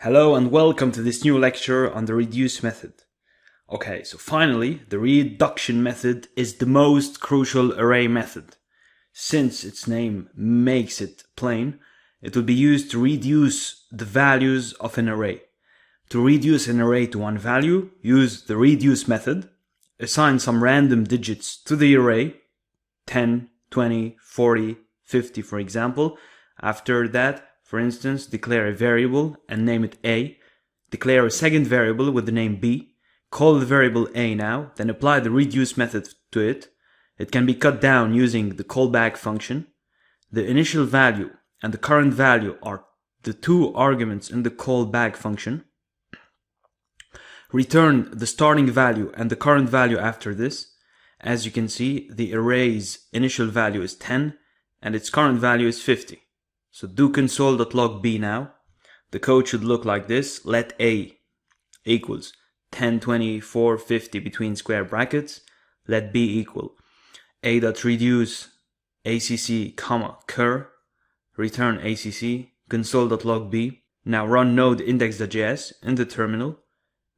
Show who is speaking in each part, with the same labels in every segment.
Speaker 1: Hello and welcome to this new lecture on the reduce method. Okay, so finally, the reduction method is the most crucial array method. Since its name makes it plain, it will be used to reduce the values of an array. To reduce an array to one value, use the reduce method, assign some random digits to the array, 10, 20, 40, 50 for example. After that, for instance, declare a variable and name it A, declare a second variable with the name B, call the variable A now, then apply the reduce method to it. It can be cut down using the callback function. The initial value and the current value are the two arguments in the callback function. Return the starting value and the current value after this. As you can see, the array's initial value is 10 and its current value is 50. So do console.log b now. The code should look like this. Let a equals 10, 20, 4, 50 between square brackets. Let b equal a.reduce acc, comma, cur. Return acc, console.log b. Now run node index.js in the terminal.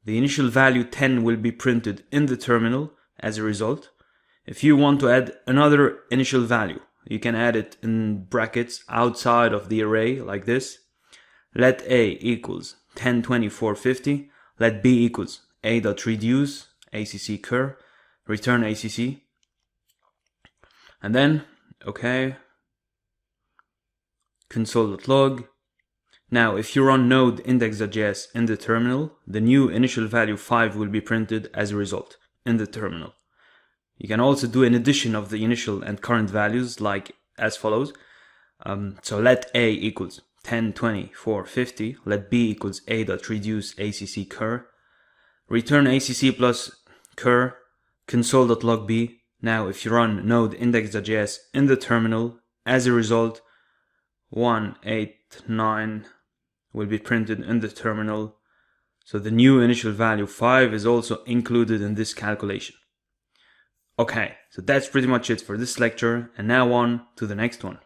Speaker 1: The initial value 10 will be printed in the terminal as a result. If you want to add another initial value, you can add it in brackets outside of the array like this. Let a equals 10, 20, 4, 50. Let b equals a.reduce acc cur. Return acc. And then, okay, console.log. Now, if you run node index.js in the terminal, the new initial value 5 will be printed as a result in the terminal. You can also do an addition of the initial and current values like as follows. So let a equals 10, 20, 4, 50. Let b equals a.reduce acc cur. Return acc plus cur. Console.log b. Now if you run node index.js in the terminal, as a result, 189 will be printed in the terminal. So the new initial value 5 is also included in this calculation. Okay, so that's pretty much it for this lecture, and now on to the next one.